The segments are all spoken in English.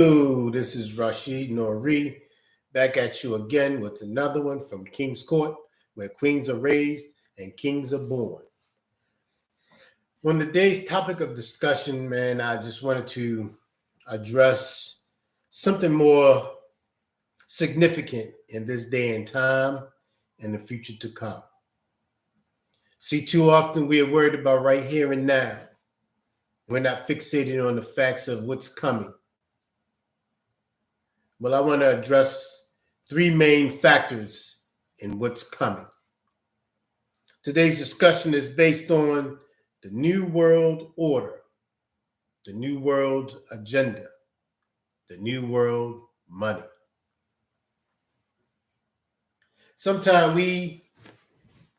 Hello, this is Rashid Nori back at you again with another one from King's Court, where queens are raised and kings are born. On today's topic of discussion, man, I just wanted to address something more significant in this day and time and the future to come. See, too often we are worried about right here and now. We're not fixated on the facts of what's coming. Well, I want to address three main factors in what's coming. Today's discussion is based on the New World Order, the New World Agenda, the New World Money. Sometimes we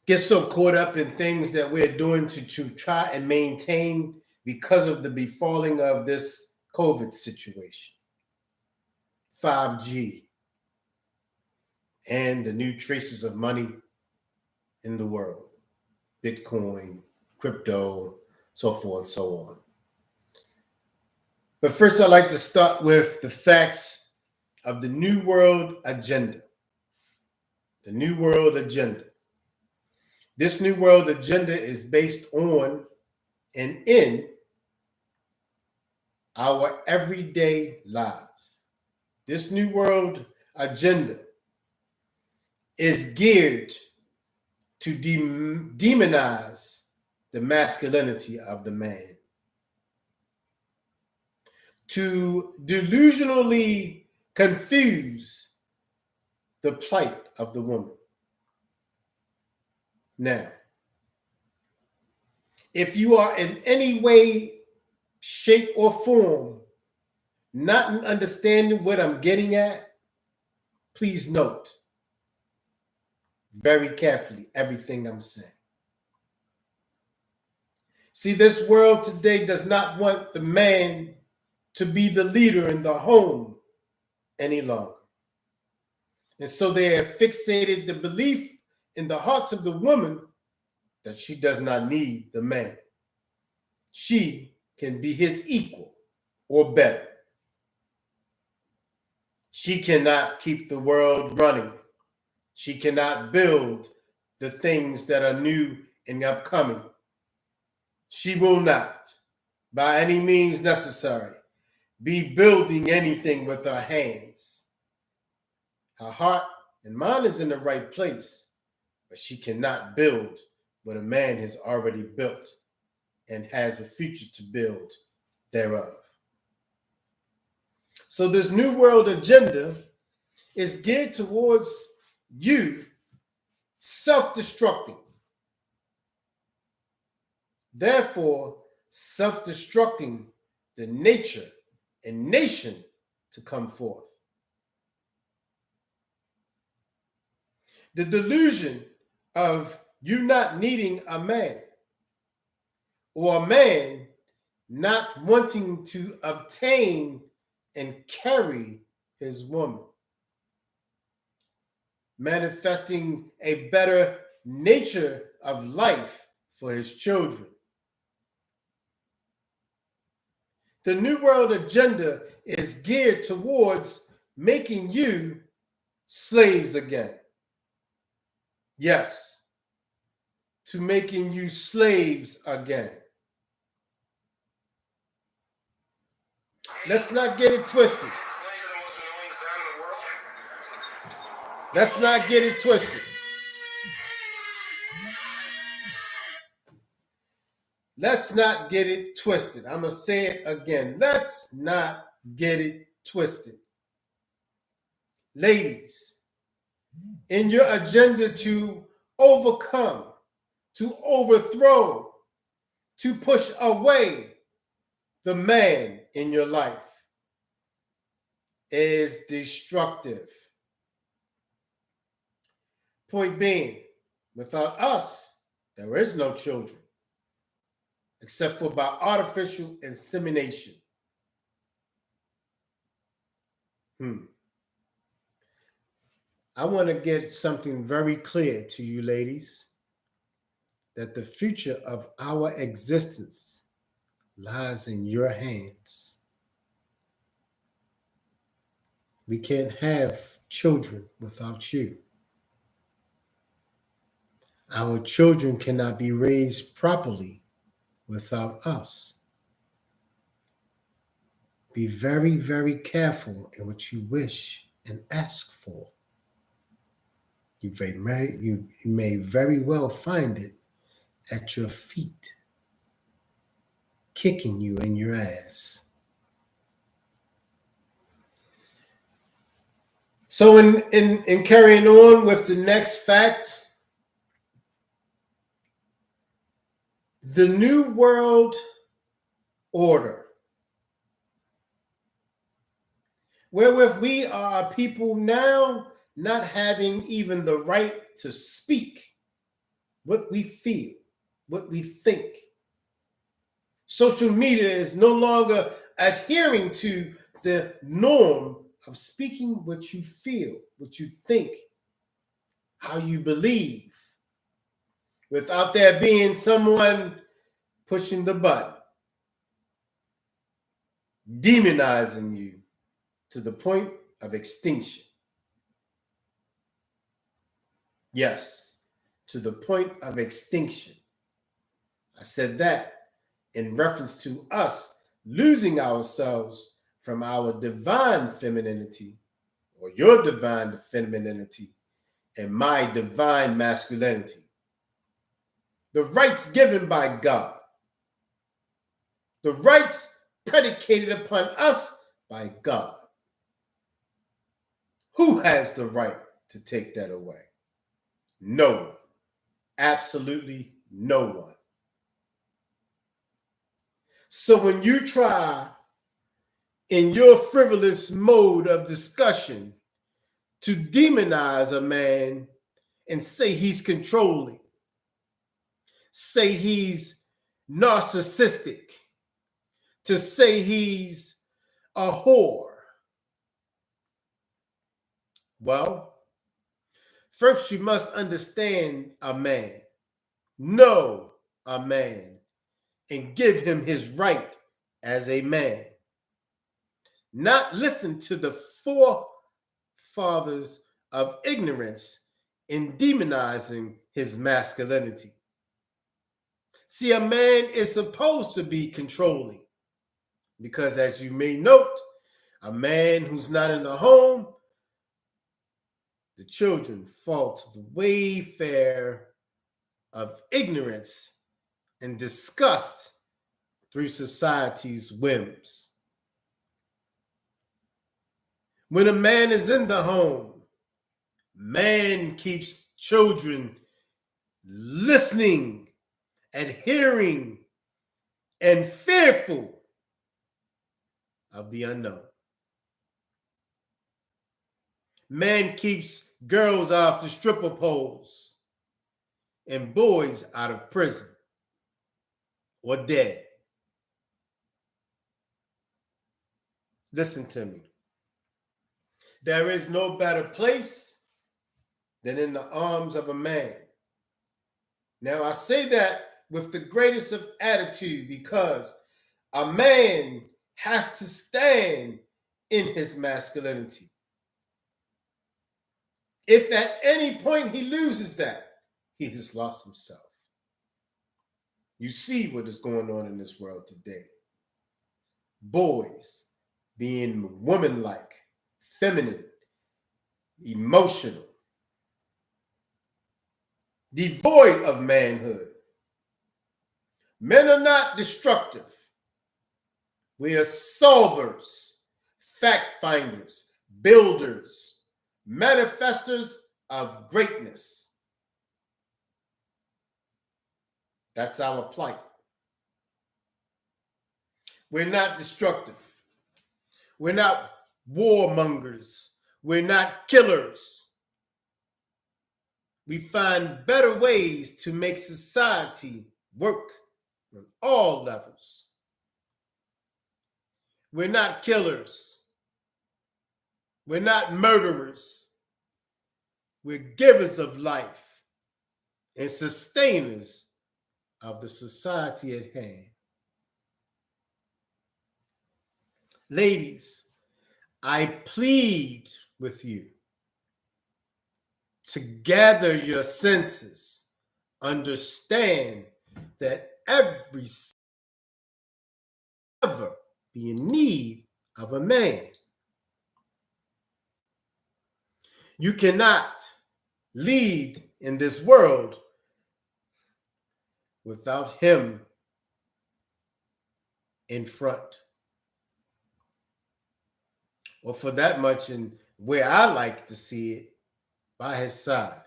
get so caught up in things that we're doing to try and maintain because of the befalling of this COVID situation. 5G, and the new traces of money in the world, Bitcoin, crypto, so forth and so on. But first, I'd like to start with the facts of the New World Agenda. The New World Agenda. This New World Agenda is based on and in our everyday lives. This New World Agenda is geared to demonize the masculinity of the man, to delusionally confuse the plight of the woman. Now, if you are in any way, shape, or form not understanding what I'm getting at, please note very carefully everything I'm saying. See, this world today does not want the man to be the leader in the home any longer. And so they have fixated the belief in the hearts of the woman that she does not need the man. She can be his equal or better. She cannot keep the world running. She cannot build the things that are new and upcoming. She will not, by any means necessary, be building anything with her hands. Her heart and mind is in the right place, but she cannot build what a man has already built and has a future to build thereof. So this New World Agenda is geared towards you self-destructing. Therefore, self-destructing the nature and nation to come forth. The delusion of you not needing a man, or a man not wanting to obtain and carry his woman, manifesting a better nature of life for his children. The New World Agenda is geared towards making you slaves again. Yes, to making you slaves again. Let's not get it twisted. Let's not get it twisted. Let's not get it twisted. I'm going to say it again. Let's not get it twisted. Ladies, in your agenda to overcome, to overthrow, to push away the man in your life is destructive. Point being, without us, there is no children, except for by artificial insemination. I want to get something very clear to you, ladies, that the future of our existence lies in your hands. We can't have children without you. Our children cannot be raised properly without us. Be very, very careful in what you wish and ask for. You may very well find it at your feet, kicking you in your ass. So in carrying on with the next fact, the New World Order, wherewith we are a people now not having even the right to speak what we feel, what we think. Social media is no longer adhering to the norm of speaking what you feel, what you think, how you believe, without there being someone pushing the button, demonizing you to the point of extinction. Yes, to the point of extinction. I said that in reference to us losing ourselves from our divine femininity, or your divine femininity, and my divine masculinity. The rights given by God, the rights predicated upon us by God. Who has the right to take that away? No one. Absolutely no one. So when you try in your frivolous mode of discussion to demonize a man and say he's controlling, say he's narcissistic, to say he's a whore, well, first you must understand a man, know a man, and give him his right as a man. Not listen to the forefathers of ignorance in demonizing his masculinity. See, a man is supposed to be controlling because, as you may note, a man who's not in the home, the children fall to the wayfare of ignorance and disgust through society's whims. When a man is in the home, man keeps children listening, adhering, and fearful of the unknown. Man keeps girls off the stripper poles and boys out of prison or dead. Listen to me. There is no better place than in the arms of a man. Now, I say that with the greatest of attitude because a man has to stand in his masculinity. If at any point he loses that, he has lost himself. You see what is going on in this world today. Boys being woman-like, feminine, emotional, devoid of manhood. Men are not destructive. We are solvers, fact finders, builders, manifestors of greatness. That's our plight. We're not destructive. We're not warmongers. We're not killers. We find better ways to make society work on all levels. We're not killers. We're not murderers. We're givers of life and sustainers of the society at hand. Ladies, I plead with you to gather your senses, understand that every ever be in need of a man. You cannot lead in this world without him in front. Or for that much, in where I like to see it, by his side.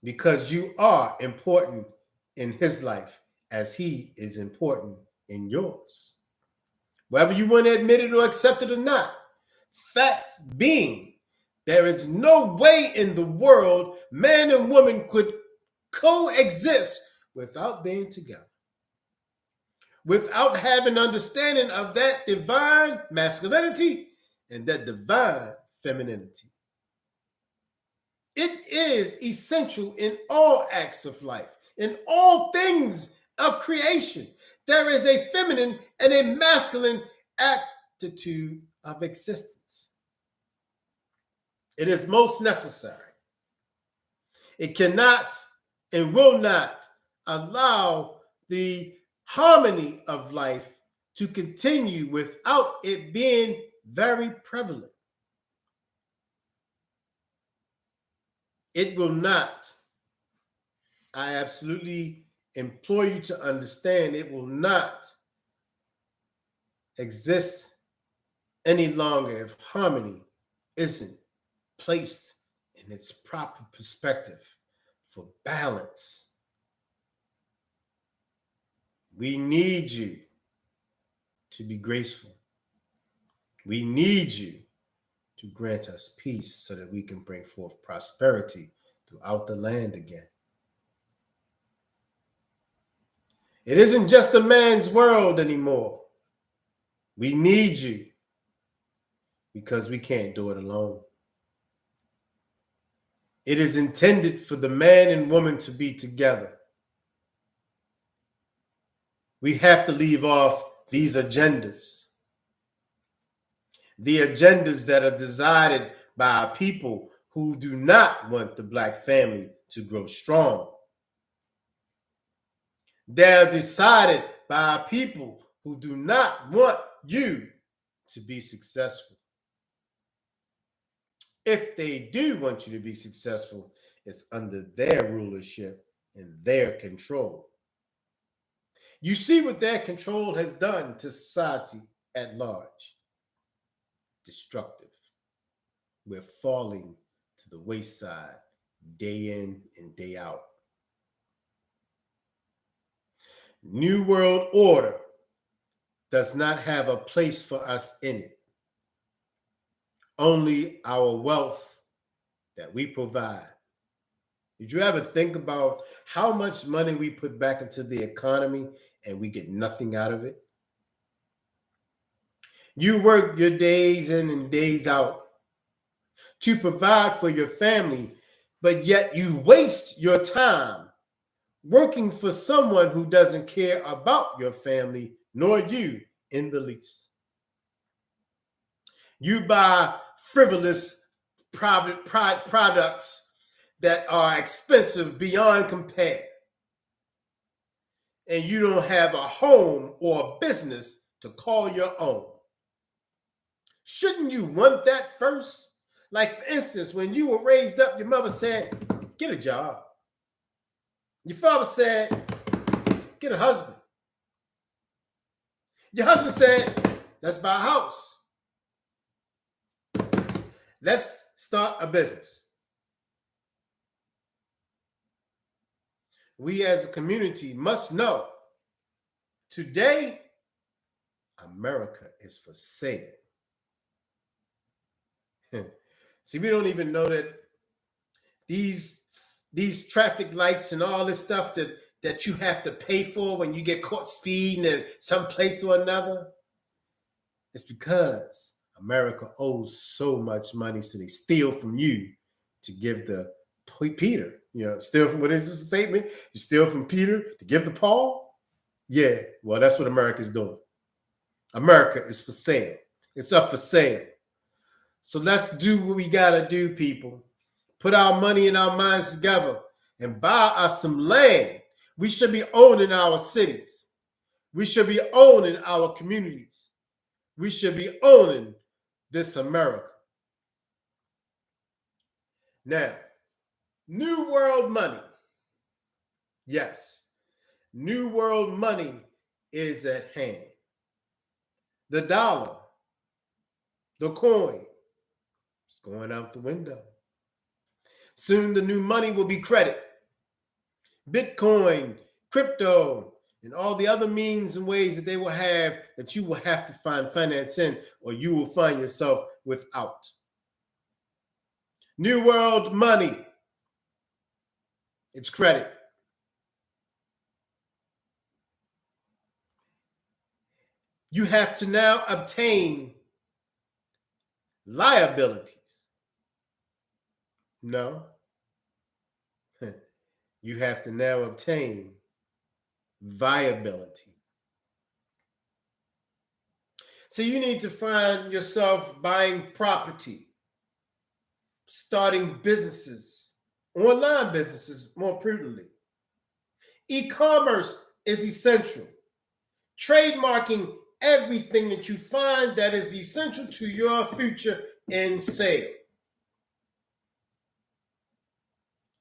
Because you are important in his life as he is important in yours. Whether you want to admit it or accept it or not, facts being, there is no way in the world man and woman could coexist without being together, without having understanding of that divine masculinity and that divine femininity. It is essential in all acts of life, in all things of creation. There is a feminine and a masculine attitude of existence. It is most necessary. It cannot and will not allow the harmony of life to continue without it being very prevalent. It will not. I absolutely implore you to understand it will not exist any longer if harmony isn't placed in its proper perspective for balance. We need you to be graceful. We need you to grant us peace so that we can bring forth prosperity throughout the land again. It isn't just a man's world anymore. We need you because we can't do it alone. It is intended for the man and woman to be together. We have to leave off these agendas. The agendas that are decided by people who do not want the Black family to grow strong. They're decided by people who do not want you to be successful. If they do want you to be successful, it's under their rulership and their control. You see what their control has done to society at large. Destructive. We're falling to the wayside day in and day out. New World Order does not have a place for us in it. Only our wealth that we provide. Did you ever think about how much money we put back into the economy and we get nothing out of it? You work your days in and days out to provide for your family, but yet you waste your time working for someone who doesn't care about your family nor you in the least. You buy frivolous products that are expensive beyond compare. And you don't have a home or a business to call your own. Shouldn't you want that first? Like, for instance, when you were raised up, your mother said, get a job. Your father said, get a husband. Your husband said, let's buy a house. Let's start a business. We as a community must know today, America is for sale. See, we don't even know that these traffic lights and all this stuff that you have to pay for when you get caught speeding in some place or another. It's because America owes so much money, so they steal from you to give the Peter. You know, steal from, what is this statement? You steal from Peter to give to Paul? Yeah, well, that's what America is doing. America is for sale. It's up for sale. So let's do what we got to do, people. Put our money and our minds together and buy us some land. We should be owning our cities. We should be owning our communities. We should be owning this America. Now, New World money. Yes, New World money is at hand. The dollar, the coin, is going out the window. Soon the new money will be credit. Bitcoin, crypto, and all the other means and ways that they will have that you will have to find finance in, or you will find yourself without. New World money. It's credit. You have to now obtain liabilities. No. You have to now obtain viability. So you need to find yourself buying property, starting businesses, online businesses more prudently. E-commerce is essential. Trademarking everything that you find that is essential to your future in sale.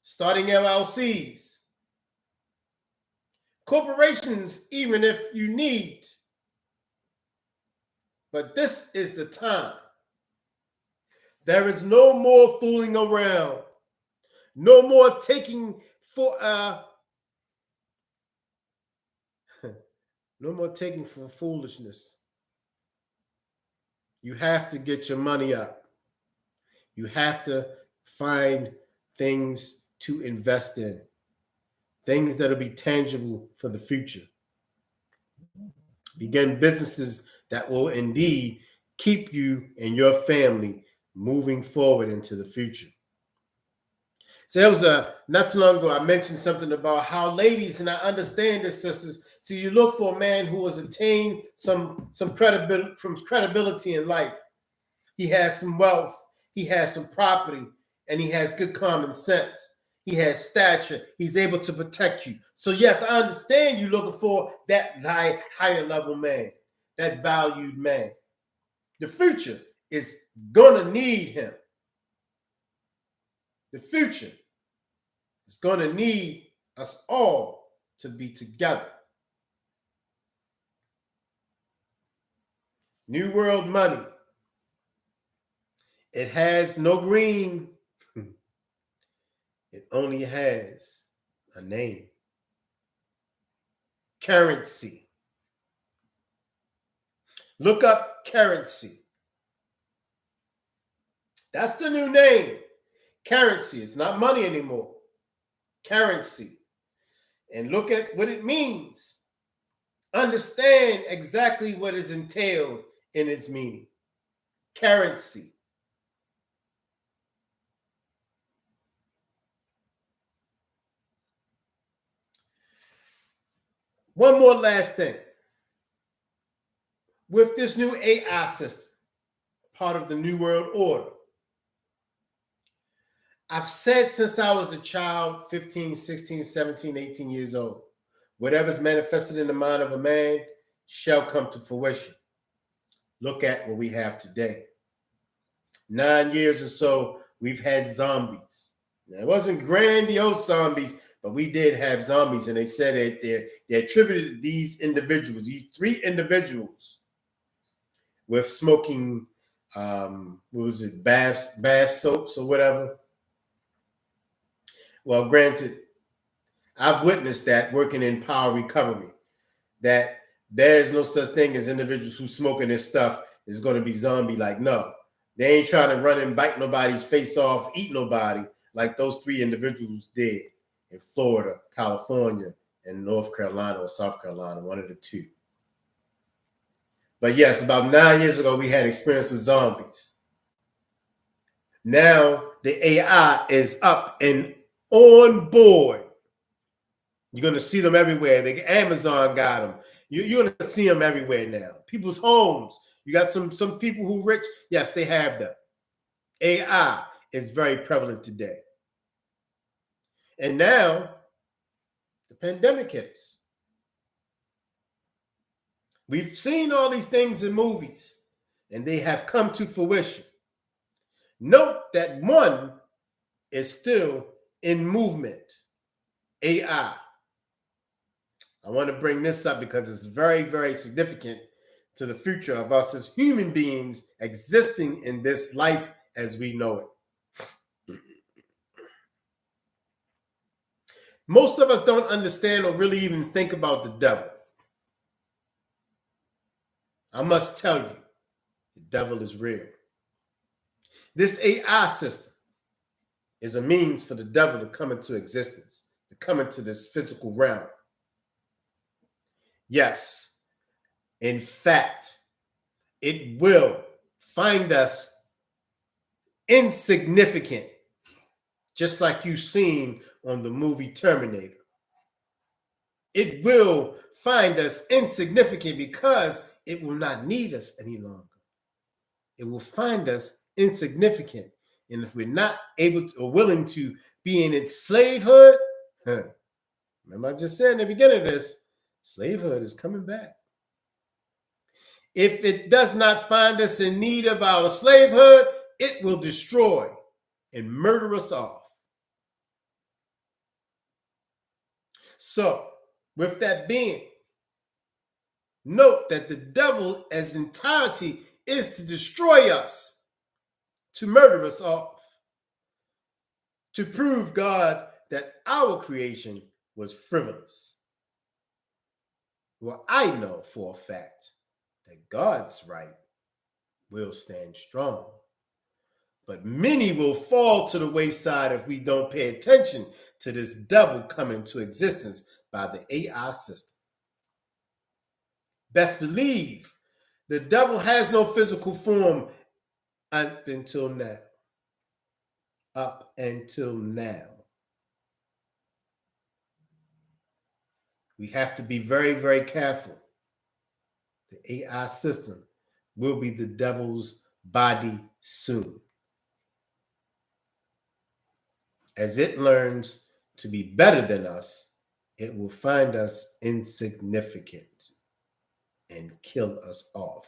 Starting LLCs, corporations, even if you need. But this is the time. There is no more fooling around. No more taking for no more taking for foolishness. You have to get your money up. You have to find things to invest in, things that will be tangible for the future. Begin businesses that will indeed keep you and your family moving forward into the future. So there was not too long ago, I mentioned something about how ladies, and I understand this, sisters, so you look for a man who has attained some credibility in life. He has some wealth, he has some property, and he has good common sense. He has stature. He's able to protect you. So yes, I understand you looking for that higher level man, that valued man. The future is gonna need him. The future is gonna need us all to be together. New World money. It has no green. It only has a name. Currency. Look up currency. That's the new name. Currency. It's not money anymore. Currency. And look at what it means. Understand exactly what is entailed in its meaning. Currency. One more last thing. With this new AI system, part of the New World Order, I've said since I was a child, 15, 16, 17, 18 years old, whatever's manifested in the mind of a man shall come to fruition. Look at what we have today. 9 years or so, we've had zombies. Now, it wasn't grandiose zombies, but we did have zombies, and they said that they attributed these individuals, these 3 individuals, with smoking, bath soaps or whatever. Well, granted, I've witnessed that working in power recovery, that there is no such thing as individuals who smoking this stuff is going to be zombie-like. No, they ain't trying to run and bite nobody's face off, eat nobody like those 3 individuals did in Florida, California, and North Carolina or South Carolina, one of the 2. But yes, about 9 years ago, we had experience with zombies. Now the AI is up and on board. You're going to see them everywhere. Amazon got them. You're going to see them everywhere now. People's homes. You got some people who rich. Yes, they have them. AI is very prevalent today. And now the pandemic hits. We've seen all these things in movies, and they have come to fruition. Note that one is still in movement. AI. I want to bring this up because it's very, very significant to the future of us as human beings existing in this life as we know it. Most of us don't understand or really even think about the devil. I must tell you, the devil is real. This AI system is a means for the devil to come into existence, to come into this physical realm. Yes, in fact, it will find us insignificant, just like you've seen on the movie Terminator. It will find us insignificant because it will not need us any longer. It will find us insignificant. And if we're not able to or willing to be in its slavehood, remember I just said in the beginning of this, slavehood is coming back. If it does not find us in need of our slavehood, it will destroy and murder us off. So, with that being, note that the devil as entirety is to destroy us, to murder us off, to prove God that our creation was frivolous. Well, I know for a fact that God's right will stand strong. But many will fall to the wayside if we don't pay attention to this devil coming to existence by the AI system. Best believe the devil has no physical form up until now. Up until now. We have to be very, very careful. The AI system will be the devil's body soon. As it learns to be better than us, it will find us insignificant and kill us off.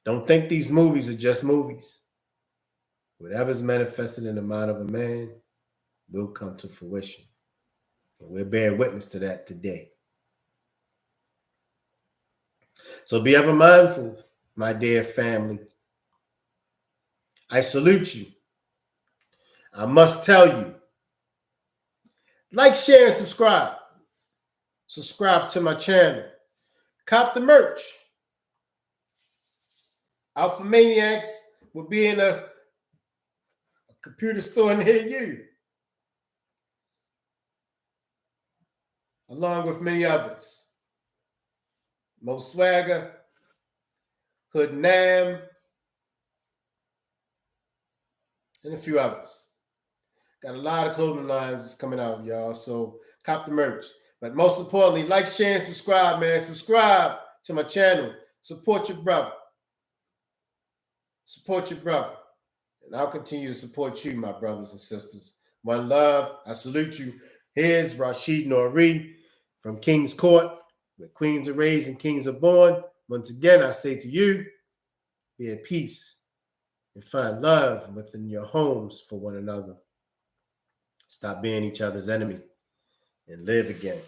Don't think these movies are just movies. Whatever's manifested in the mind of a man will come to fruition. And we're bearing witness to that today. So be ever mindful, my dear family. I salute you. I must tell you, like, share, and subscribe. Subscribe to my channel. Cop the merch. Alpha Maniacs will be in a computer store near you, along with many others. Mo Swagger, Hood Nam, and a few others. Got a lot of clothing lines coming out, y'all. So cop the merch. But most importantly, like, share, and subscribe, man. Subscribe to my channel. Support your brother. Support your brother. And I'll continue to support you, my brothers and sisters. One love. I salute you. Here's Rashid Nori from King's Court, where queens are raised and kings are born. Once again, I say to you, be at peace and find love within your homes for one another. Stop being each other's enemy and live again.